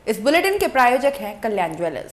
इस बुलेटिन के प्रायोजक हैं कल्याण ज्वेलर्स।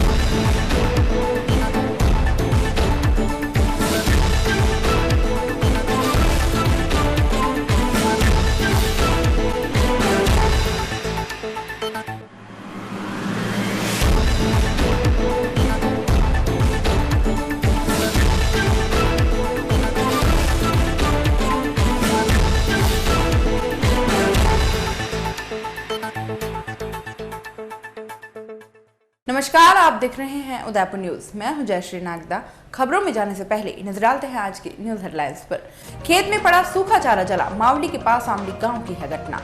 नमस्कार, आप देख रहे हैं उदयपुर न्यूज। मैं हूं जयश्री नागदा। खबरों में जाने से पहले नजर डालते हैं आज की न्यूज हेडलाइंस पर। खेत में पड़ा सूखा चारा जला, मावली के पास आमली गांव की है घटना।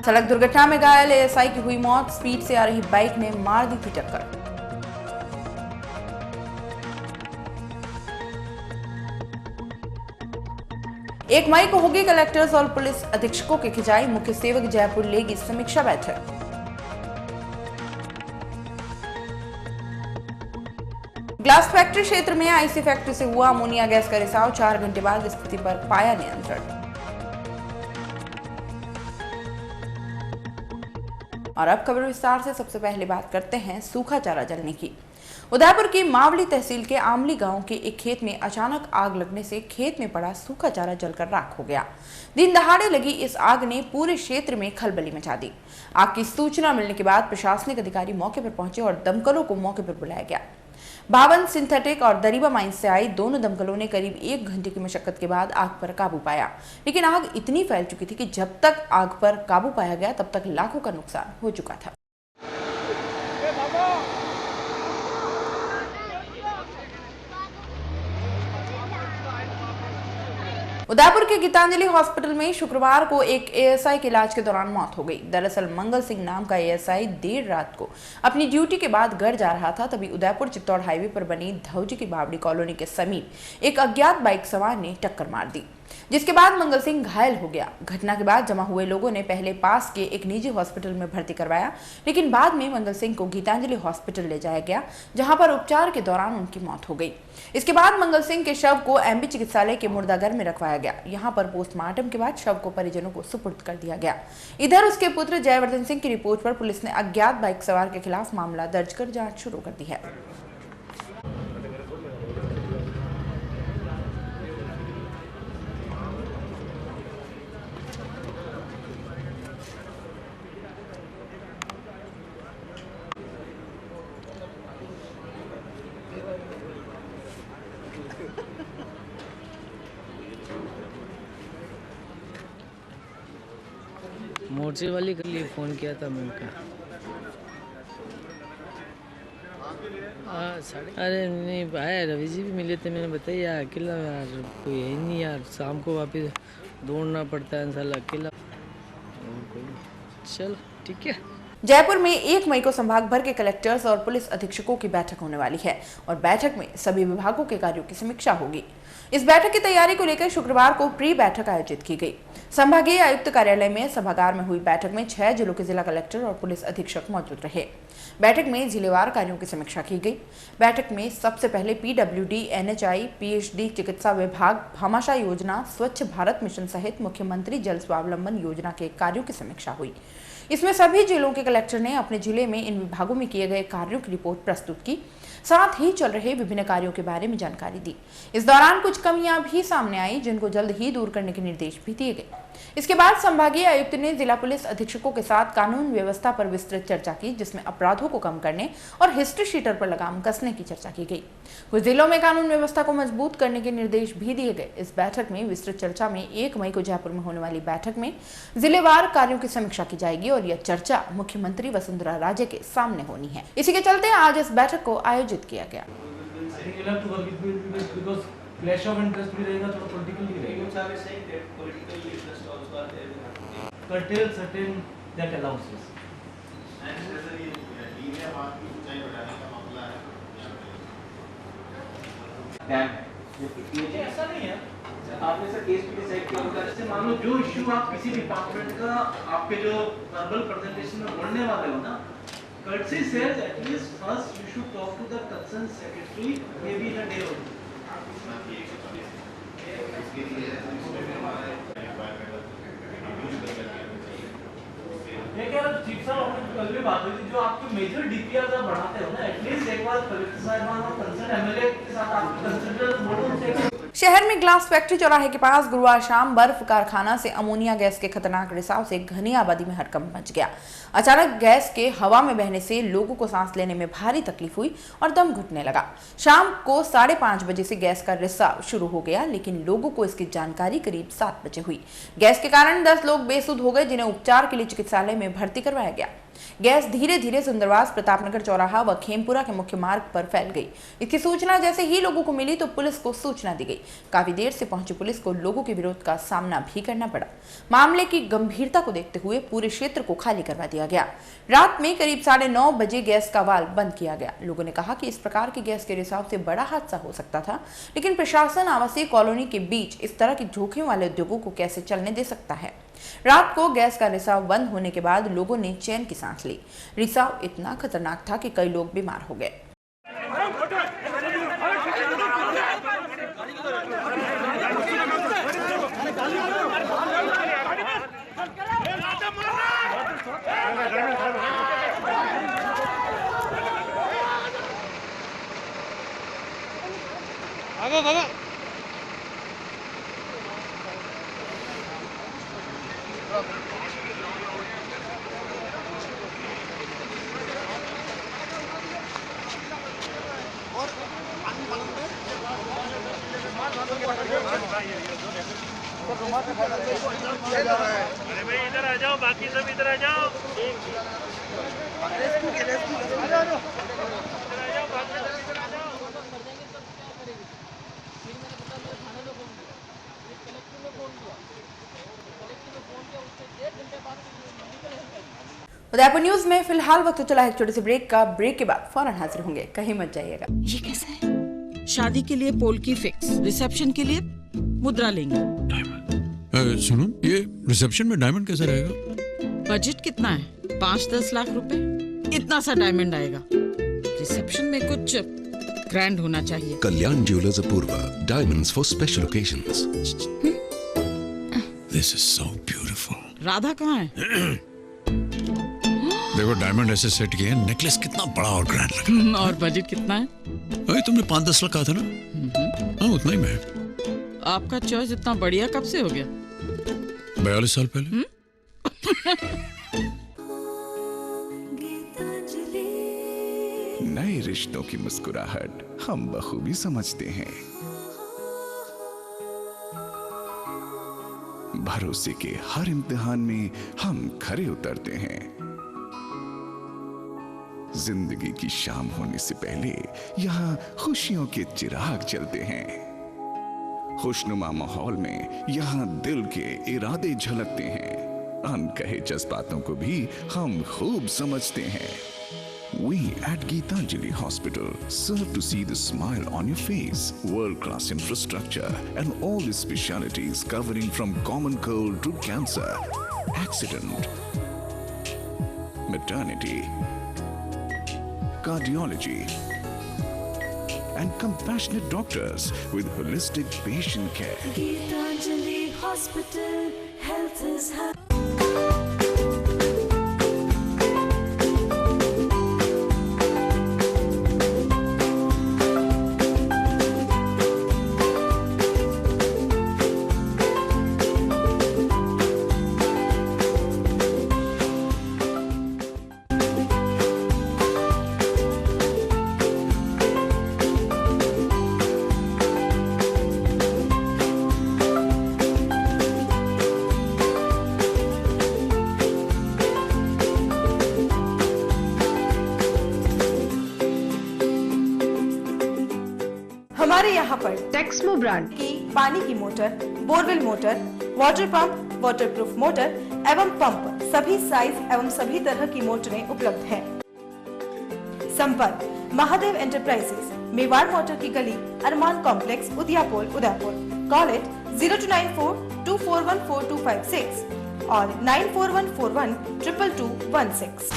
सड़क दुर्घटना में घायल एएसआई की हुई मौत, स्पीड से आ रही बाइक ने मार दी थी टक्कर। एक मई को होगी कलेक्टर्स और पुलिस अधीक्षकों की खिंचाई, मुख्य सेवक जयपुर लेगी समीक्षा बैठक। ग्लास फैक्ट्री क्षेत्र में आईसी फैक्ट्री से हुआ अमोनिया गैस का रिसाव, 4 घंटे बाद स्थिति पर पाया नियंत्रण। और अब खबर विस्तार से। सबसे पहले बात करते हैं सूखा चारा जलने की। उदयपुर की मावली तहसील के आमली गांव के एक खेत में अचानक आग लगने से खेत में पड़ा सूखा चारा जलकर राख हो गया। दिन दहाड़े लगी इस आग ने पूरे क्षेत्र में खलबली मचा दी। आग की सूचना मिलने के बाद प्रशासनिक अधिकारी मौके पर पहुंचे और दमकलों को मौके पर बुलाया गया। 52 सिंथेटिक और दरीबा माइंस से आई दोनों दमकलों ने करीब 1 घंटे की मशक्कत के बाद आग पर काबू पाया, लेकिन आग इतनी फैल चुकी थी कि जब तक आग पर काबू पाया गया तब तक लाखों का नुकसान हो चुका था। उदयपुर के गीतांजलि हॉस्पिटल में शुक्रवार को एक एएसआई के इलाज के दौरान मौत हो गई। दरअसल मंगल सिंह नाम का एएसआई देर रात को अपनी ड्यूटी के बाद घर जा रहा था, तभी उदयपुर चित्तौड़ हाईवे पर बनी धौजी की बावड़ी कॉलोनी के समीप एक अज्ञात बाइक सवार ने टक्कर मार दी, जिसके बाद मंगल सिंह घायल हो गया। घटना के बाद जमा हुए लोगों ने पहले पास के एक निजी हॉस्पिटल में भर्ती करवाया, लेकिन बाद में मंगल सिंह को गीतांजलि हॉस्पिटल ले जाया गया, जहां पर उपचार के दौरान उनकी मौत हो गई। इसके बाद मंगल सिंह के शव को एमबी चिकित्सालय के मुर्दाघर में रखवाया गया। यहां पर पोस्टमार्टम के बाद शव को परिजनों को सुपुर्द कर दिया गया। इधर उसके पुत्र जयवर्धन सिंह की रिपोर्ट पर पुलिस ने अज्ञात बाइक सवार के खिलाफ मामला दर्ज कर जांच शुरू कर दी है। मोर्चे वाली के लिए फ़ोन किया था मैं उनका। अरे नहीं भाई, रवि जी भी मिले थे, मैंने बताया यार अकेला यार कोई है नहीं यार, शाम को वापस दौड़ना पड़ता है इंशाल्लाह अकेला। चल ठीक है। जयपुर में 1 मई को संभाग भर के कलेक्टर्स और पुलिस अधीक्षकों की बैठक होने वाली है और बैठक में सभी विभागों के कार्यों की समीक्षा होगी। इस बैठक की तैयारी को लेकर शुक्रवार को प्री बैठक आयोजित की गई। संभागीय आयुक्त कार्यालय में सभागार में हुई बैठक में 6 जिलों के जिला कलेक्टर और पुलिस अधीक्षक मौजूद रहे। बैठक में जिलेवार कार्यों की समीक्षा की गई। बैठक में सबसे पहले पीडब्ल्यूडी, एनएचआई, पीएचडी, चिकित्सा विभाग, भामाशाह योजना, स्वच्छ भारत मिशन सहित मुख्यमंत्री जल स्वावलंबन योजना के कार्यों की समीक्षा हुई। इसमें सभी जिलों के कलेक्टर ने अपने जिले में इन विभागों में किए गए कार्यों की रिपोर्ट प्रस्तुत की, साथ ही चल रहे विभिन्न कार्यों के बारे में जानकारी दी। इस दौरान कुछ कमियां भी सामने आई, जिनको जल्द ही दूर करने के निर्देश भी दिए गए। इसके बाद संभागीय आयुक्त ने जिला पुलिस अधीक्षकों के साथ कानून व्यवस्था पर विस्तृत चर्चा की, जिसमें अपराधों को कम करने और हिस्ट्री शीटर पर लगाम कसने की चर्चा की गई। कुछ जिलों में कानून व्यवस्था को मजबूत करने के निर्देश भी दिए गए। इस बैठक में विस्तृत चर्चा में 1 मई को जयपुर में होने वाली बैठक में जिलेवार कार्यों की समीक्षा की जाएगी और यह चर्चा मुख्यमंत्री वसुंधरा राजे के सामने होनी है। इसी के चलते आज इस बैठक को आयोजित किया गया। क्लैश ऑफ इंटरेस्ट भी रहेगा, थोड़ा पॉलिटिकल भी रहेगा। curtail certain that allowances ऐसा नहीं है। आपने सर केस भी डिसाइड किया होगा, जैसे मान लो जो इश्यू आप किसी डिपार्टमेंट का आपके जो वर्बल प्रेजेंटेशन में बोलने वाले हो ना, courtesy says at least first you should talk to the concerned secretary maybe in a day or two. कल भी बात हुई थी, जो आपके मेजर डीपीआर आप बढ़ाते हो ना, एटलीस्ट एक बार कलेक्टर साहिबान और कंसर्न एमएलए के साथ आप कंसिडर बोलो उनसे। शहर में ग्लास फैक्ट्री चौराहे के पास गुरुवार शाम बर्फ कारखाना से अमोनिया गैस के खतरनाक रिसाव से घनी आबादी में हड़कंप मच गया। अचानक गैस के हवा में बहने से लोगों को सांस लेने में भारी तकलीफ हुई और दम घुटने लगा। शाम को 5:30 बजे से गैस का रिसाव शुरू हो गया, लेकिन लोगों को इसकी जानकारी करीब 7 बजे हुई। गैस के कारण 10 लोग बेसुध हो गए, जिन्हें उपचार के लिए चिकित्सालय में भर्ती करवाया गया। गैस धीरे धीरे सुंदरवास, प्रतापनगर चौराहा व खेमपुरा के मुख्य मार्ग पर फैल गई। इसकी सूचना जैसे ही लोगों को मिली तो पुलिस को सूचना दी गई। काफी देर से पहुंची पुलिस को लोगों के विरोध का सामना भी करना पड़ा। मामले की गंभीरता को देखते हुए पूरे क्षेत्र को खाली करवा दिया गया। रात में करीब 9:30 बजे गैस का वाल्व बंद किया गया। लोगों ने कहा कि इस प्रकार की गैस के रिसाव से बड़ा हादसा हो सकता था, लेकिन प्रशासन आवासीय कॉलोनी के बीच इस तरह के जोखिम वाले उद्योगों को कैसे चलने दे सकता है। रात को गैस का रिसाव बंद होने के बाद लोगों ने चैन की सांस ली। रिसाव इतना खतरनाक था कि कई लोग बीमार हो गए। अरे भाई इधर आ जाओ, बाकी सब इधर आ जाओ। उदयपुर न्यूज में फिलहाल वक्त चला है एक छोटे से ब्रेक का। ब्रेक के बाद फौरन हाजिर होंगे, कहीं मत जाइएगा। ये कैसा है? शादी के लिए पोल की फिक्स, रिसेप्शन के लिए मुद्रा लेंगे। सुनो, ये रिसेप्शन में डायमंड कैसा रहेगा? बजट कितना है? 5-10 लाख रुपए, इतना सा डायमंड आएगा। रिसेप्शन में कुछ ग्रैंड होना चाहिए। Kalyan jewellers Apurva, diamonds for special occasions. This is so beautiful. Radha कहाँ है? देखो, डायमंड ऐसे सेट किए हैं, नेकलेस कितना बड़ा और ग्रैंड लग रहा है। और बजट कितना है? अरे तुमने 5-10 लाख कहा था ना? हाँ, उतना ही में है। आपका चॉइस इतना बढ़िया कब से हो गया? 42 साल पहले। नए रिश्तों की मुस्कुराहट हम बखूबी समझते हैं। भरोसे के हर इम्तिहान में हम खरे उतरते हैं। जिंदगी की शाम होने से पहले यहाँ खुशियों के चिराग जलते हैं। खुशनुमा माहौल में यहाँ दिल के इरादे झलकते हैं। अनकहे जज्बातों को भी हम खूब समझते हैं। We at Geetanjali Hospital serve to see the smile on your face. World-class infrastructure and all the specialities covering from common cold to cancer, accident, maternity, cardiology, and compassionate doctors with holistic patient care. Geetanjali Hospital, health is high. हमारे यहाँ पर Texmo brand की पानी की motor, borewell motor, water pump, waterproof motor एवं pump, सभी size एवं सभी तरह की मोटरें उपलब्ध हैं। संपर्क महादेव एंटरप्राइजेस, मेवाड़ मोटर की गली, अरमान कॉम्प्लेक्स, उदियापुर, उदयपुर। कॉल इट 0294241426 और 9414122216।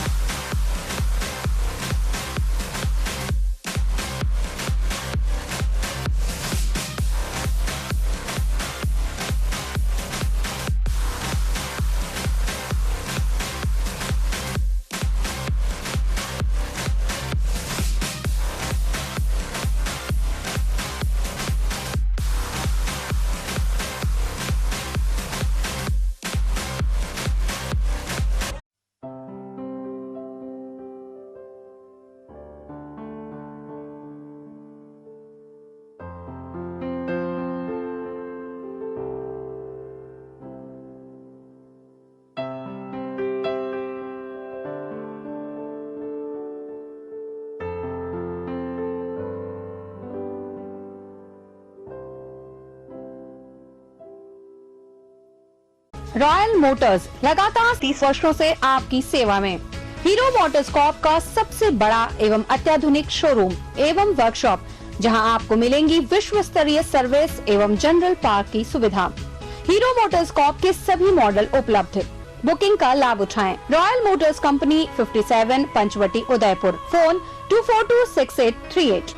रॉयल मोटर्स लगातार 30 वर्षों से आपकी सेवा में। हीरो मोटर्सकॉर्प का सबसे बड़ा एवं अत्याधुनिक शोरूम एवं वर्कशॉप, जहां आपको मिलेंगी विश्व स्तरीय सर्विस एवं जनरल पार्क की सुविधा। हीरो मोटर्सकॉर्प के सभी मॉडल उपलब्ध। बुकिंग का लाभ उठाएं। Royal motors company 57 Panchavati Udaipur. Phone 2426838।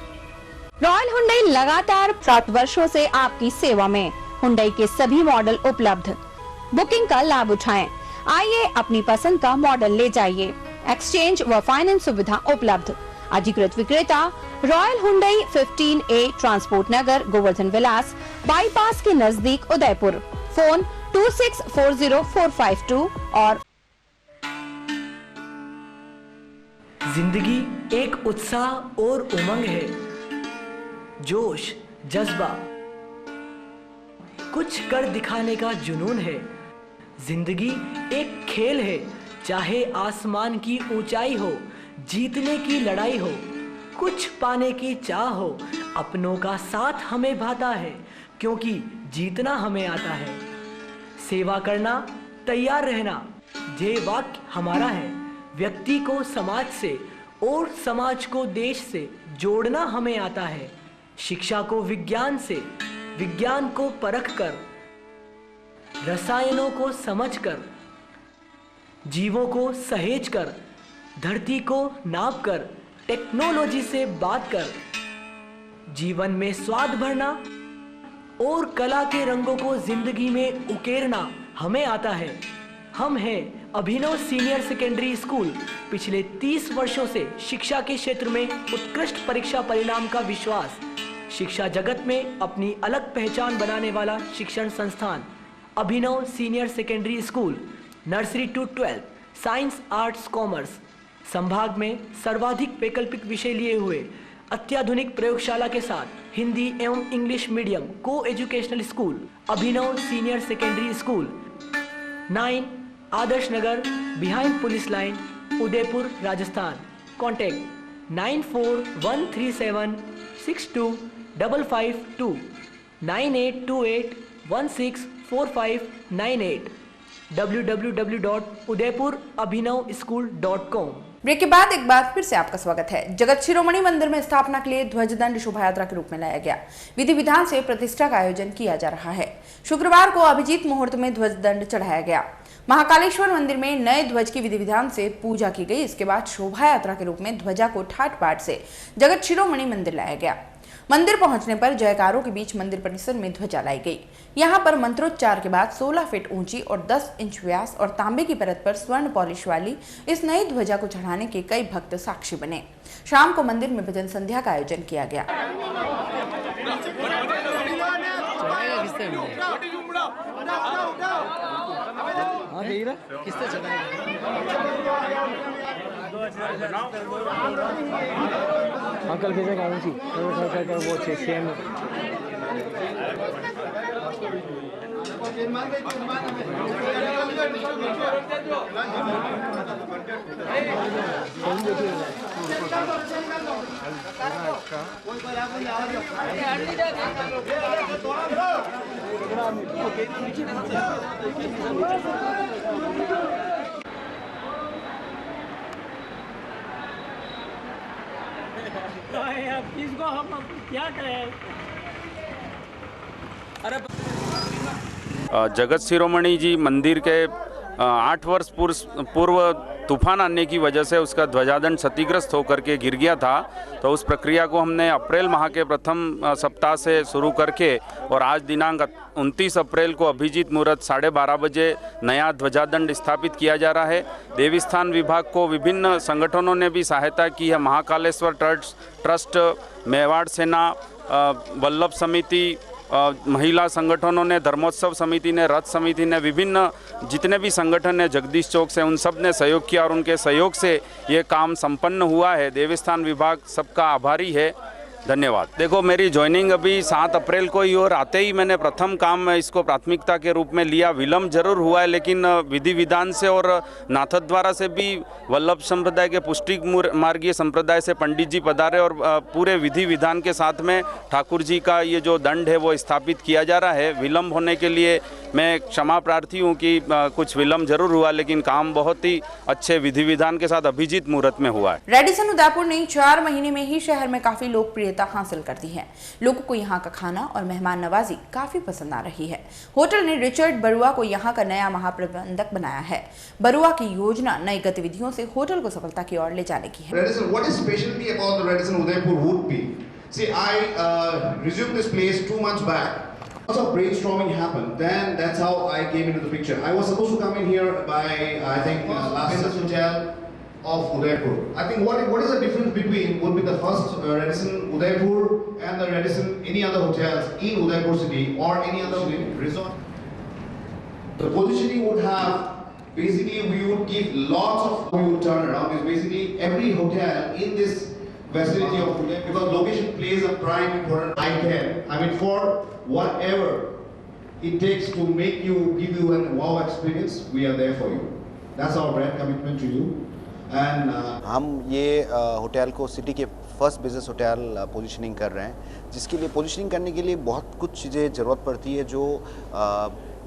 Royal Hyundai लगातार 7 वर्षों से आपकी सेवा में। हुंडई के सभी मॉडल उपलब्ध। बुकिंग का लाभ उठाएं। आइए अपनी पसंद का मॉडल ले जाइए। एक्सचेंज व फाइनेंस सुविधा उपलब्ध। अधिकृत विक्रेता रॉयल हुंडई 15A ट्रांसपोर्ट नगर, गोवर्धन विलास, बाईपास के नजदीक उदयपुर। फोन 26404552 और जिंदगी एक उत्साह और उमंग है, जोश, जज्बा, कुछ कर दिखाने का जुनून है। जिंदगी एक खेल है, चाहे आसमान की ऊंचाई हो, जीतने की लड़ाई हो, कुछ पाने की चाह हो, अपनों का साथ हमें भाता है, क्योंकि जीतना हमें आता है। सेवा करना, तैयार रहना, ये वाक्य हमारा है। व्यक्ति को समाज से और समाज को देश से जोड़ना हमें आता है। शिक्षा को विज्ञान से, विज्ञान को परख कर, रसायनों को समझकर, जीवों को सहेज कर, धरती को नाप कर, टेक्नोलॉजी से बात कर, जीवन में स्वाद भरना और कला के रंगों को जिंदगी में उकेरना हमें आता है। हम हैं अभिनव सीनियर सेकेंडरी स्कूल। पिछले 30 वर्षों से शिक्षा के क्षेत्र में उत्कृष्ट परीक्षा परिणाम का विश्वास, शिक्षा जगत में अपनी अलग पहचान बनाने वाला शिक्षण संस्थान Abhinav senior secondary school. Nursery to 12 science, arts, commerce. संभाग में सर्वाधिक वैकल्पिक विषय लिए हुए अत्याधुनिक प्रयोगशाला के साथ हिंदी एवं English medium coeducational school Abhinav senior secondary school, 9 Adarsh Nagar, behind police line, Udaipur, Rajasthan. Contact 9413762552 9828164598 www.udaipurabhinavschool.com। Break के बाद एक बार फिर से आपका स्वागत है। जगत शिरोमणि मंदिर में स्थापना के लिए ध्वजदंड शोभा यात्रा के रूप में लाया गया। विधि विधान से प्रतिष्ठा का आयोजन किया जा रहा है। शुक्रवार को अभिजीत मुहूर्त में ध्वजदंड चढ़ाया गया। महाकालेश्वर मंदिर में नए ध्वज की विधि विधान से पूजा की गई। इसके बाद शोभा यात्रा के रूप में ध्वजा को ठाट बाट से जगत शिरोमणि मंदिर लाया गया। मंदिर पहुंचने पर जयकारों के बीच मंदिर परिसर में ध्वजा लाई गई। यहां पर मंत्रोच्चार के बाद 16 फीट ऊंची और 10 इंच व्यास और तांबे की परत पर स्वर्ण पॉलिश वाली इस नई ध्वजा को चढ़ाने के कई भक्त साक्षी बने। शाम को मंदिर में भजन संध्या का आयोजन किया गया। अंकल कैसे कौन सी वो सेम इसको हम क्या करें। जगत शिरोमणि जी मंदिर के 8 वर्ष पूर्व तूफान आने की वजह से उसका ध्वजादंड क्षतिग्रस्त होकर के गिर गया था। तो उस प्रक्रिया को हमने अप्रैल माह के प्रथम सप्ताह से शुरू करके और आज दिनांक 29 अप्रैल को अभिजीत मुहूर्त 12:30 बजे नया ध्वजादंड स्थापित किया जा रहा है। देवी स्थान विभाग को विभिन्न संगठनों ने भी सहायता की है। महाकालेश्वर ट्रस्ट, मेवाड़ सेना, वल्लभ समिति, महिला संगठनों ने, धर्मोत्सव समिति ने, रथ समिति ने, विभिन्न जितने भी संगठन हैं जगदीश चौक से, उन सब ने सहयोग किया और उनके सहयोग से ये काम संपन्न हुआ है। देवस्थान विभाग सबका आभारी है। धन्यवाद। देखो, मेरी ज्वाइनिंग अभी 7 अप्रैल को ही और आते ही मैंने प्रथम काम इसको प्राथमिकता के रूप में लिया। विलम्ब जरूर हुआ है, लेकिन विधि विधान से और नाथद्वारा से भी वल्लभ संप्रदाय के पुष्टि मार्गीय संप्रदाय से पंडित जी पधारे और पूरे विधि विधान के साथ में ठाकुर जी का ये जो दंड है वो स्थापित किया जा रहा है। विलम्ब होने के लिए मैं क्षमा प्रार्थी हूँ कि कुछ विलम्ब जरूर हुआ, लेकिन काम बहुत ही अच्छे विधि विधान के साथ अभिजीत मुहूर्त में हुआ है। रेडिसन उदयपुर ने 4 महीने में ही शहर में काफी लोकप्रियता हासिल कर दी है। लोगों को यहाँ का खाना और मेहमान नवाजी काफी पसंद आ रही है। होटल ने रिचर्ड बरुआ को यहाँ का नया महाप्रबंधक बनाया है। बरुआ की योजना नई गतिविधियों से होटल को सफलता की ओर ले जाने की है। What is specialty about the Radisson Udaipur would be? See, I resumed this place 2 months back. Lots of brainstorming happened. Then that's how I came into the picture. I was supposed to come in here by I think last business hotel of Udaipur. I think what is the difference between would be the first Radisson Udaipur and the Radisson any other hotels in Udaipur city or any other resort. The positioning would have basically we would give lots of we would turn around. Is basically every hotel in this vicinity of Udaipur because location plays a prime important. I mean for whatever it takes to make you give you a wow experience, we are there for you. That's our brand commitment to you. And हम ये hotel को city के first business hotel positioning कर रहे हैं, जिसके लिए positioning करने के लिए बहुत कुछ चीज़ें ज़रूरत पड़ती है। जो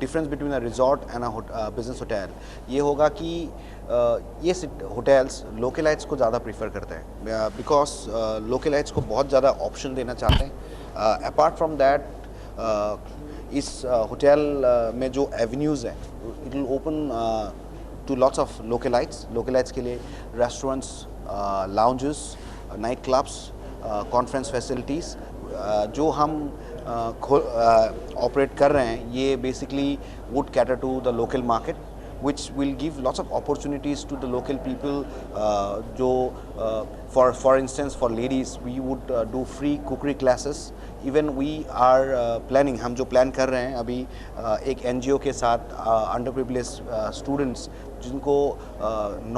difference between a resort and a business hotel ये होगा कि ये होटल्स लोकलाइट्स को ज़्यादा प्रीफर करते हैं बिकॉज लोकलाइट्स को बहुत ज़्यादा ऑप्शन देना चाहते हैं। अपार्ट फ्रॉम दैट इस होटल में जो एवेन्यूज़ हैं it will open to lots of localites के लिए restaurants, lounges, night clubs, conference facilities जो हम ऑपरेट कर रहे हैं ये basically would cater to the local market which will give lots of opportunities to the local people. For instance, for ladies we would do free cookery classes. Even we are planning, हम जो plan कर रहे हैं अभी एक NGO के साथ underprivileged students जिनको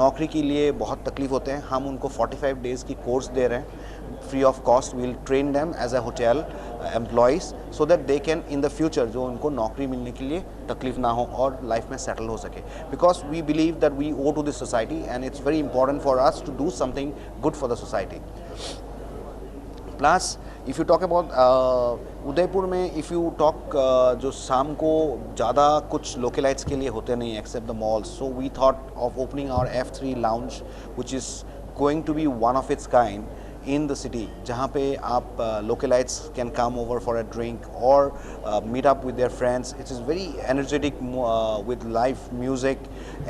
नौकरी के लिए बहुत तकलीफ होते हैं, हम उनको 45 days की कोर्स दे रहे हैं free of cost. We will train them as a hotel employees so that they can in the future जो उनको नौकरी मिलने के लिए तकलीफ ना हो और लाइफ में सेटल हो सके. Because we believe that we owe to the society and it's very important for us to do something good for the society. Plus, if you talk about Udaipur में if you talk जो शाम को ज़्यादा कुछ localites के लिए होते नहीं except the malls. So we thought of opening our F3 lounge which is going to be one of its kind in the city, जहाँ पे आप localites can come over for a drink or meet up with their friends. It is very energetic with live music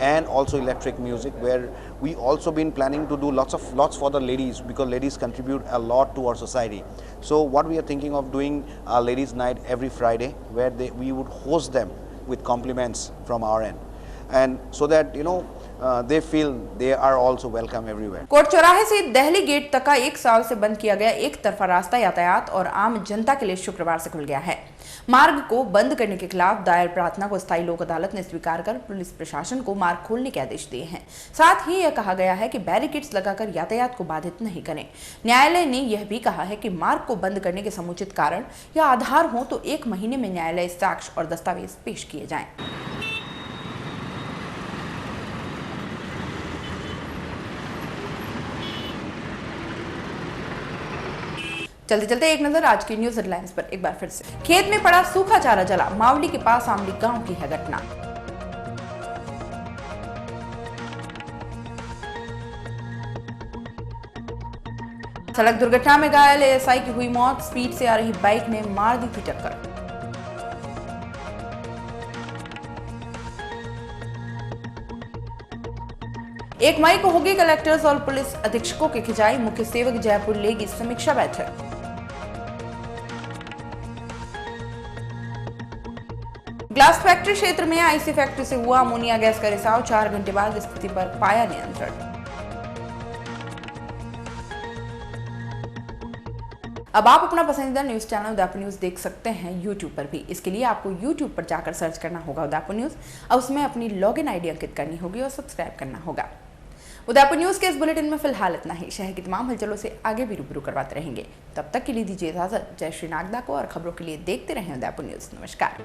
and also electric music, where we also been planning to do lots for the ladies because ladies contribute a lot to our society. So what we are thinking of doing a ladies night every Friday where we would host them with compliments from our end, and so that you know they feel they are also welcome everywhere. कोट चौराहे से Delhi gate तक का 1 साल से बंद किया गया एक तरफा रास्ता यातायात और आम जनता के लिए शुक्रवार से खुल गया है। मार्ग को बंद करने के खिलाफ दायर प्रार्थना को स्थायी लोक अदालत ने स्वीकार कर पुलिस प्रशासन को मार्ग खोलने के आदेश दिए हैं। साथ ही यह कहा गया है कि बैरिकेड्स लगाकर यातायात को बाधित नहीं करें। न्यायालय ने यह भी कहा है कि मार्ग को बंद करने के समुचित कारण या आधार हो तो 1 महीने में न्यायालय साक्ष्य और दस्तावेज पेश किए जाएं। चलते चलते एक नजर आज की न्यूज हेडलाइंस पर एक बार फिर से। खेत में पड़ा सूखा चारा जला, मावली के पास आमली गांव की है घटना। सड़क दुर्घटना में घायल एएसआई की हुई मौत, स्पीड से आ रही बाइक ने मार दी थी टक्कर। एक मई को होगी कलेक्टर्स और पुलिस अधीक्षकों की खिंचाई, मुख्य सेवक जयपुर लेगी समीक्षा बैठक। ग्लास फैक्ट्री क्षेत्र में आईसी फैक्ट्री से हुआ अमोनिया गैस का रिसाव, 4 घंटे बाद स्थिति पर पाया नियंत्रण। अब आप अपना पसंदीदा न्यूज चैनल उदयपुर न्यूज देख सकते हैं यूट्यूब पर भी। इसके लिए आपको यूट्यूब पर जाकर सर्च करना होगा उदयपुर न्यूज और उसमें अपनी लॉगिन आईडी अंकित करनी होगी और सब्सक्राइब करना होगा। उदयपुर न्यूज के इस बुलेटिन में फिलहाल इतना ही। शहर की तमाम हलचलों से आगे भी रूबरू करवाते रहेंगे। तब तक के लिए दीजिए इजाजत। जय श्री नागदा को, और खबरों के लिए देखते रहें उदयपुर न्यूज। नमस्कार।